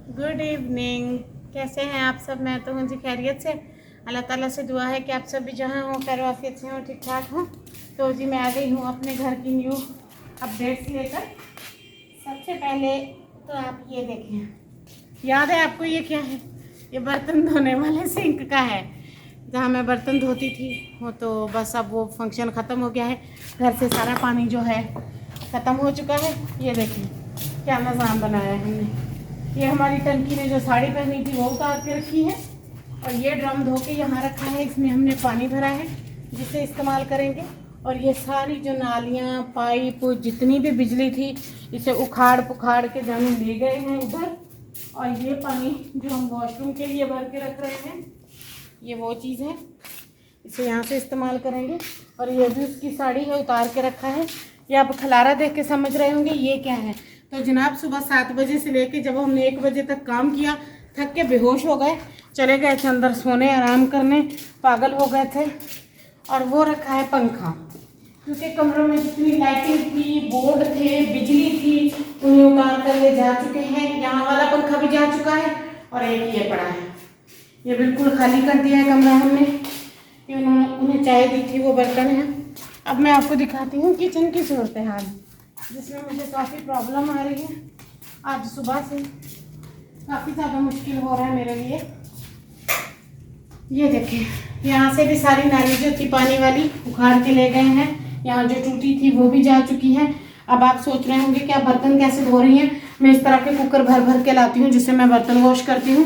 Good evening. कैसे हैं आप सब? मैं तो हूँ जी खैरियत से। अल्लाह ताला से दुआ है कि आप सब भी जहाँ हों खैर वाफियत से हों, ठीक ठाक हों। तो जी मैं आ गई हूँ अपने घर की न्यू अपडेट्स लेकर। सबसे पहले तो आप ये देखें, याद है आपको ये क्या है? ये बर्तन धोने वाले सिंक का है, जहाँ मैं बर्तन धोती थी। वो तो बस अब वो फंक्शन ख़त्म हो गया है। घर से सारा पानी जो है ख़त्म हो चुका है। ये देखिए क्या निज़ाम बनाया है हमने। ये हमारी टंकी ने जो साड़ी पहनी थी वो उतार के रखी है, और ये ड्रम धो के यहाँ रखा है। इसमें हमने पानी भरा है जिसे इस्तेमाल करेंगे। और ये सारी जो नालियाँ पाइप जितनी भी बिजली थी इसे उखाड़ पुखाड़ के जाने ले गए हैं उधर। और ये पानी जो हम वॉशरूम के लिए भर के रख रहे हैं ये वो चीज़ है, इसे यहाँ से इस्तेमाल करेंगे। और ये भी उसकी साड़ी है, उतार के रखा है। ये आप खलारा देख के समझ रहे होंगे ये क्या है। तो जनाब सुबह 7 बजे से लेके जब हमने 1 बजे तक काम किया, थक के बेहोश हो गए, चले गए थे अंदर सोने आराम करने, पागल हो गए थे। और वो रखा है पंखा, क्योंकि कमरों में जितनी लाइटिंग थी, बोर्ड थे, बिजली थी, उन्हें उतार कर ले जा चुके हैं। यहाँ वाला पंखा भी जा चुका है और एक ये पड़ा है। ये बिल्कुल खाली कर दिया है कमरा हमने। ये उन्हें चाय दी थी वो बर्तन है। अब मैं आपको दिखाती हूँ किचन की सूरत हाल, जिसमें मुझे काफ़ी प्रॉब्लम आ रही है। आज सुबह से काफ़ी ज़्यादा मुश्किल हो रहा है मेरे लिए। ये देखें, यहाँ से भी सारी नाली जो थी पानी वाली उखाड़ के ले गए हैं। यहाँ जो टूटी थी वो भी जा चुकी है। अब आप सोच रहे होंगे कि आप बर्तन कैसे धो रही हैं। मैं इस तरह के कुकर भर भर के लाती हूँ जिससे मैं बर्तन वॉश करती हूँ।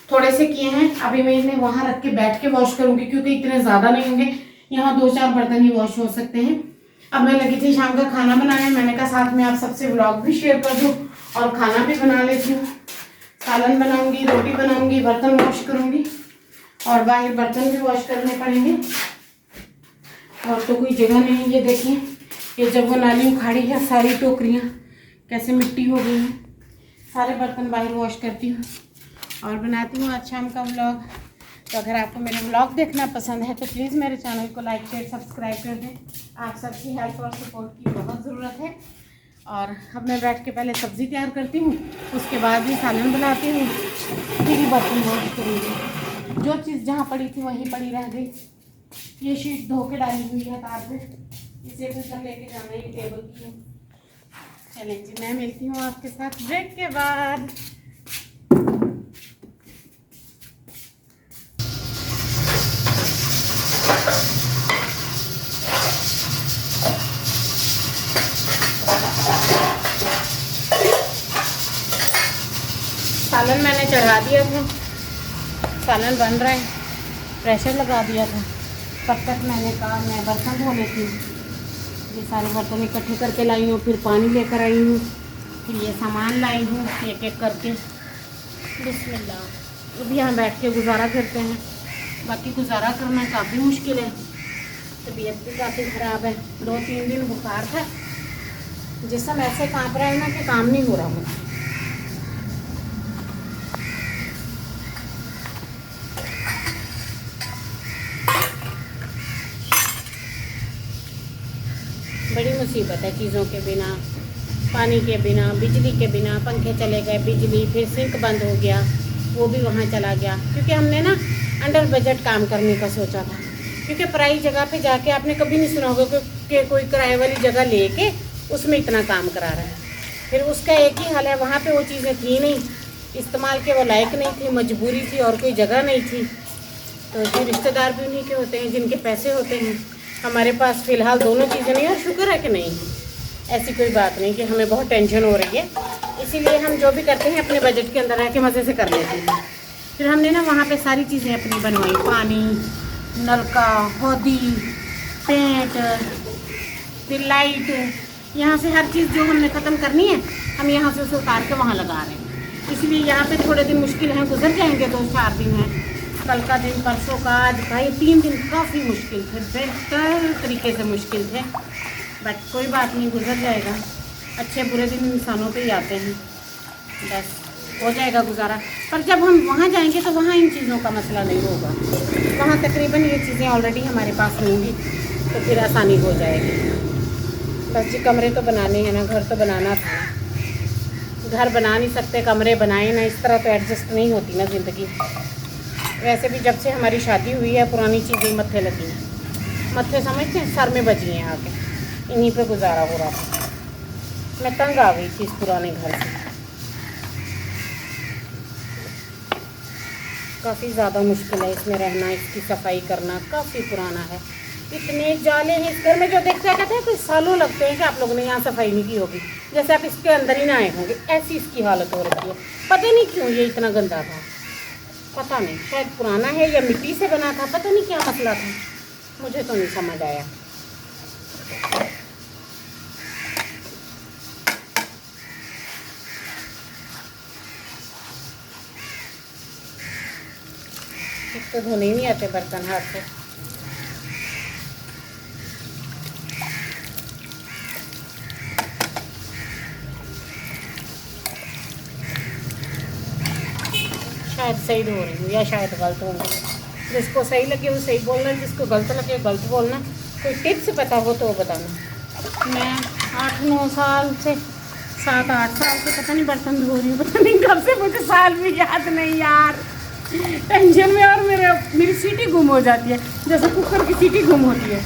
थोड़े से किए हैं, अभी मैं इन्हें वहाँ रख के बैठ के वॉश करूँगी, क्योंकि इतने ज़्यादा नहीं होंगे। यहाँ 2-4 बर्तन ही वॉश हो सकते हैं। अब मैं लगी थी शाम का खाना बनाने। मैंने कहा साथ में आप सबसे व्लॉग भी शेयर कर दूँ और खाना भी बना लेती हूँ। सालन बनाऊँगी, रोटी बनाऊँगी, बर्तन वॉश करूँगी, और बाहर बर्तन भी वॉश करने पड़ेंगे। और तो कोई जगह नहीं। ये देखिए, ये जब वो नाली उखाड़ी है सारी टोकरियाँ कैसे मिट्टी हो गई हैं। सारे बर्तन बाहर वॉश करती हूँ और बनाती हूँ आज शाम का व्लॉग। तो अगर आपको मेरे व्लॉग देखना पसंद है तो प्लीज़ मेरे चैनल को लाइक शेयर सब्सक्राइब कर दें। आप सबकी हेल्प और सपोर्ट की बहुत ज़रूरत है। और अब मैं बैठ के पहले सब्ज़ी तैयार करती हूँ, उसके बाद ही सालन बनाती हूँ, फिर ही बर्तन वॉश करूँगी। जो चीज़ जहाँ पड़ी थी वहीं पड़ी रह गई। ये शीट धो के डाली हुई है तार पे, इसे भी सब लेके जाना है टेबल की। चलें जी, मैं मिलती हूँ आपके साथ ब्रेक के बाद। सालन मैंने चढ़ा दिया था, सालन बन रहा है, प्रेशर लगा दिया था। तब तक मैंने कहा मैं बर्तन धो लेती हूँ। ये सारे बर्तन इकट्ठे करके लाई हूँ, फिर पानी लेकर आई हूँ, फिर ये सामान लाई हूँ एक एक करके। बिस्मिल्लाह। अब यहाँ बैठ के गुजारा करते हैं। बाकी गुजारा करना काफ़ी मुश्किल है, तबीयत भी काफ़ी ख़राब है। 2-3 दिन बुखार था, जिसम ऐसे काँप रहा है ना कि काम नहीं हो रहा मुझे। बड़ी मुसीबत है चीज़ों के बिना, पानी के बिना, बिजली के बिना। पंखे चले गए, बिजली, फिर सिंक बंद हो गया, वो भी वहाँ चला गया। क्योंकि हमने ना अंडर बजट काम करने का सोचा था। क्योंकि पराई जगह पे जाके आपने कभी नहीं सुना होगा कि कोई किराए वाली जगह लेके उसमें इतना काम करा रहा है। फिर उसका एक ही हाल है, वहाँ पे वो चीज़ें थी नहीं, इस्तेमाल के वो लायक नहीं थी, मजबूरी थी और कोई जगह नहीं थी। तो फिर रिश्तेदार भी उन्हीं के होते हैं जिनके पैसे होते हैं। हमारे पास फ़िलहाल दोनों चीज़ें नहीं, और शुक्र है कि नहीं है। ऐसी कोई बात नहीं कि हमें बहुत टेंशन हो रही है, इसीलिए हम जो भी करते हैं अपने बजट के अंदर रह के मज़े से कर लेते हैं। फिर हमने ना वहाँ पे सारी चीज़ें अपनी बनवाई, पानी, नलका, हौदी, पेंट, फिर लाइट। यहाँ से हर चीज़ जो हमने ख़त्म करनी है हम यहाँ से उसे उतार के वहाँ लगा रहे हैं। इसलिए यहाँ पे थोड़े दिन मुश्किल हैं, गुजर जाएंगे, 2-4 दिन हैं। कल का दिन, परसों का, आज भाई 3 दिन काफ़ी मुश्किल थे, बेहतर तरीके से मुश्किल थे। बट कोई बात नहीं, गुजर जाएगा। अच्छे बुरे दिन इंसानों पे ही आते हैं, बस हो जाएगा गुजारा। पर जब हम वहाँ जाएंगे तो वहाँ इन चीज़ों का मसला नहीं होगा। वहाँ तकरीबन ये चीज़ें ऑलरेडी हमारे पास होंगी, तो फिर आसानी हो जाएगी। बस जी कमरे तो बनाने हैं ना, घर तो बनाना था। घर बना नहीं सकते, कमरे बनाए ना, इस तरह तो एडजस्ट नहीं होती ना ज़िंदगी। वैसे भी जब से हमारी शादी हुई है पुरानी चीज़ें मत्थे लगी हैं, मत्थे समझते हैं, सर में बजी हैं आके, इन्हीं पे गुजारा हो रहा था। मैं तंग आ गई थी इस पुराने घर से, काफ़ी ज़्यादा मुश्किल है इसमें रहना, इसकी सफाई करना, काफ़ी पुराना है। इतने जाले हैं इस घर में, जो देखते हैं कहते हैं कुछ सालों लगते हैं कि आप लोगों ने यहाँ सफाई नहीं की होगी, जैसे आप इसके अंदर ही ना आए होंगे, ऐसी इसकी हालत हो रखी है। पता नहीं क्यों ये इतना गंदा था, पता नहीं, शायद पुराना है या मिट्टी से बना था, पता नहीं क्या मसला था, मुझे तो नहीं समझ आया। एक तो धोने ही नहीं आते बर्तन हाथ से। शायद सही धो रही हूँ या शायद गलत होंगे, जिसको सही लगे वो सही बोलना, जिसको गलत लगे गलत बोलना। कोई टिप्स पता हो तो बताना। मैं 8-9 साल से 7-8 साल से पता नहीं बर्तन धो रही हूँ, पता नहीं कब से, मुझे साल भी याद नहीं यार, टेंशन में। और मेरी सीटी गुम हो जाती है, जैसे कुकर की सीटी गुम होती है।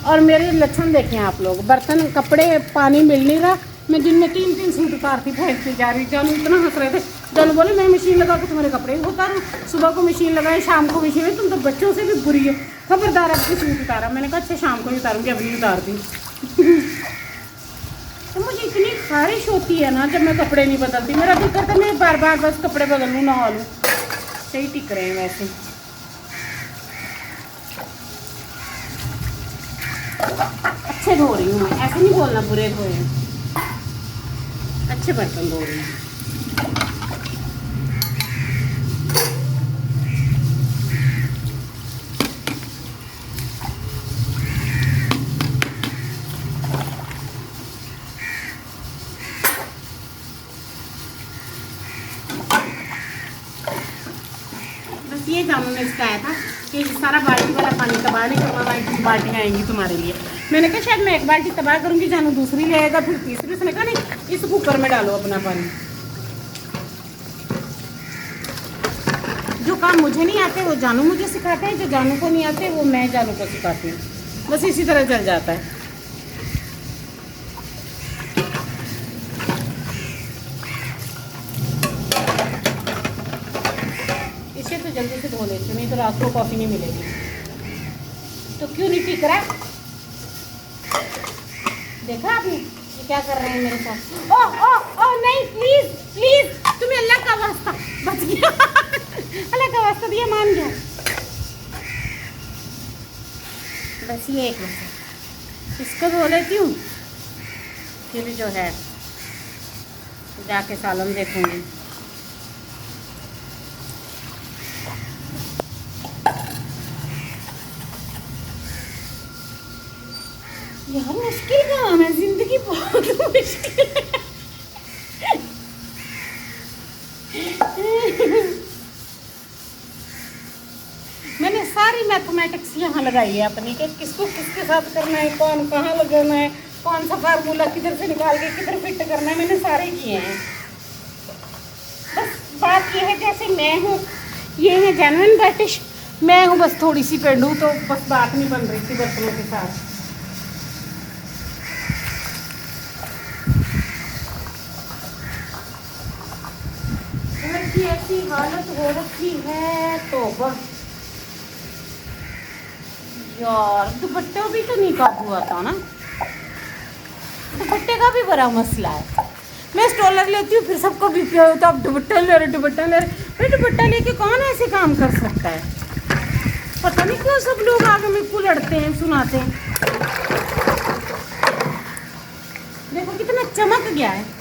और मेरे लक्षण देखें आप लोग, बर्तन कपड़े पानी मिल नहीं रहा, मैं दिन में 3-3 सूट उतारती फेंकती जा रही। जानू इतना हंस रहे थे, जानू बोले मैं मशीन लगा के तुम्हारे कपड़े उतारूँ, सुबह को मशीन लगाए शाम को मशीन है, तुम तो बच्चों से भी बुरी हो, खबरदार आपकी सूट उतारा। मैंने कहा अच्छा शाम को ही उतारूँगी, अभी उतारती। तो मुझे इतनी खारिश होती है ना जब मैं कपड़े नहीं बदलती, मेरा दिल करता है मैं बार बार बस कपड़े बदल लूँ, नहा लूँ। सही टिक रहे हैं वैसे, अच्छे धो रही हूँ मैं, ऐसे नहीं बोलना बुरे धोए हैं, अच्छे बर्तन धो रही हूँ। बस ये जानू ने सिखाया था कि सारा बाल्टी वाला पानी तबाह नहीं करना, बाल्टियाँ आएंगी तुम्हारे लिए। मैंने कहा शायद मैं एक बाल्टी तबाह करूँगी, जानू दूसरी ले आएगा, फिर तीसरी। उसने कहा नहीं, इस कुकर में डालो अपना पानी। जो काम मुझे नहीं आते वो जानू मुझे सिखाते हैं, जो जानू को नहीं आते वो मैं जानू को सिखाती हूँ, बस इसी तरह चल जाता है। इसे तो जल्दी से धो लेती हूँ, नहीं तो रात को कॉफ़ी नहीं मिलेगी। तो क्यों नहीं टिक रहा है? देखा आपने ये क्या कर रहे हैं मेरे साथ? ओह ओह ओह नहीं, प्लीज प्लीज, तुम्हें अल्लाह का वास्ता, बच गया। अल्लाह का वास्ता दिया, मान गया। बस ये एक मिनट इसको धो लेती हूँ, फिर जो है जाके सालन देखूंगी। यार मुश्किल काम है, जिंदगी बहुत मुश्किल है। मैंने सारी मैथमेटिक्स यहाँ लगाई है अपनी, कि किसको किसके साथ करना है, कौन कहाँ लगाना है, कौन सा फार्मूला किधर से निकाल के किधर फिट करना है, मैंने सारे किए हैं। बस बात ये है जैसे मैं हूँ, ये है जेन्युइन ब्रिटिश, मैं हूँ बस थोड़ी सी पेंडू, तो बस बात नहीं बन रही थी बर्तनों के साथ। ऐसी हालत हो रखी है तो बस यार, दुपट्टा भी तो नहीं काबू हुआ था ना, दुपट्टे का भी बड़ा मसला है। मैं स्टॉलर लेती हूँ, फिर सबको भी क्या होता है, अब दुपट्टा ले रहे, दुपट्टा ले रहे। फिर दुपट्टा लेके कौन ऐसे काम कर सकता है? पता नहीं क्यों सब लोग आगे मेरे को लड़ते हैं, सुनाते हैं। देखो कितना चमक गया है।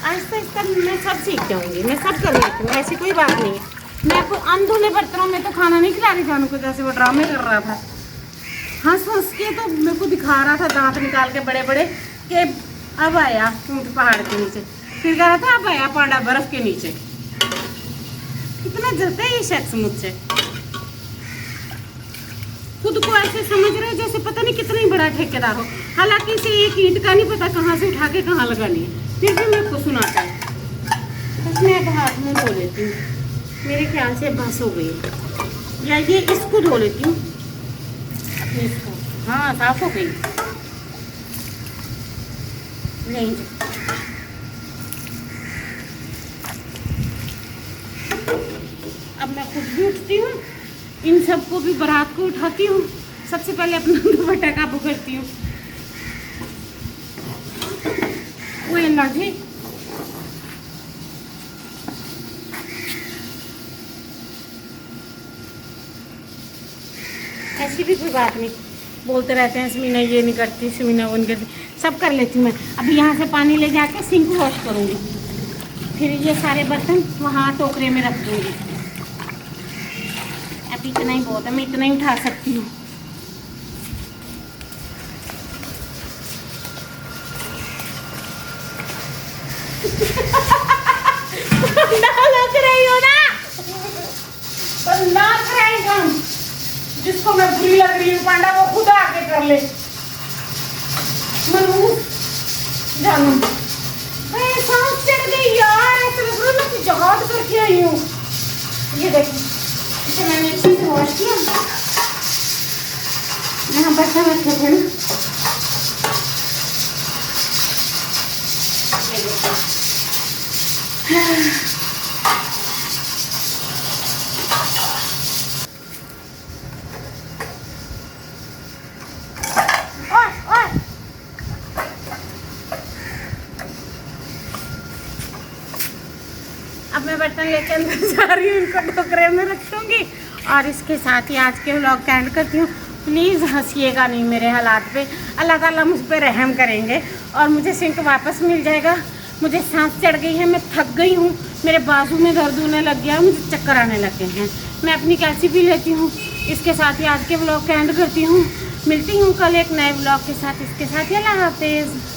आहिस्ता आहिस्ता मैं सब सीख जाऊंगी, मैं सब कर लेती हूँ, ऐसी कोई बात नहीं है। मैं कोई अनधुले बर्तनों में तो खाना नहीं खिला रही जानू को, जैसे वो ड्रामे कर रहा था, हंस हंस के तो मेरे को दिखा रहा था दांत निकाल के बड़े बड़े, कि अब आया ऊँट पहाड़ के नीचे, फिर कह रहा था अब आया पांडा बर्फ के नीचे। कितना जलता है ये शख्स मुझसे। खुद को ऐसे समझ रहे हैं जैसे पता नहीं कितना ही बड़ा ठेकेदार हो, हालांकि इसे एक ईंट का नहीं पता कहाँ से उठा के कहाँ लगानी है, फिर भी मेरे को सुनाता है। बस मैं अब हाथ मुँह धो लेती हूँ, मेरे ख्याल से बस हो गई है। या ये इसको धो लेती हूँ अपने इसको। हाँ साफ हो गई। नहीं अब मैं खुद भी उठती हूँ, इन सबको भी बारात को उठाती हूँ। सबसे पहले अपना दुपट्टा काबू करती हूँ। वो अल्लाह जी, ऐसी भी कोई बात नहीं, बोलते रहते हैं समीना ये नहीं करती, समीना वो नहीं करती, सब कर लेती हूँ मैं। अभी यहाँ से पानी ले जाके सिंक वॉश करूँगी, फिर ये सारे बर्तन वहाँ टोकरे में रख दूँगी। अब इतना ही बहुत है, मैं इतना ही उठा सकती हूँ। नाच रही हो ना, तो नाच रही हम। जिसको मैं बुरी लग रही हूँ पांडा वो खुद आके कर ले। मनूस जानू सांस चढ़ गई यार, ऐसा लग रहा है मैं जहाज करके आई हूँ। ये देखो इसे मैंने अच्छे से वॉश किया। यहाँ बर्तन रखे थे ना, अब मैं बर्तन लेके अंदर जा रही हूँ, इनको टोकरे में रखूँगी। और इसके साथ ही आज के व्लॉग का एंड करती हूँ। प्लीज़ हंसिएगा नहीं मेरे हालात पे, अल्लाह ताला मुझ पे रहम करेंगे और मुझे सिंक वापस मिल जाएगा। मुझे सांस चढ़ गई है, मैं थक गई हूँ, मेरे बाजू में दर्द होने लग गया, मुझे चक्कर आने लगे हैं। मैं अपनी कैल्सी पी लेती हूँ। इसके साथ ही आज के व्लॉग का एंड करती हूँ। मिलती हूँ कल एक नए व्लॉग के साथ। इसके साथ ही अल्लाह हाफिज़।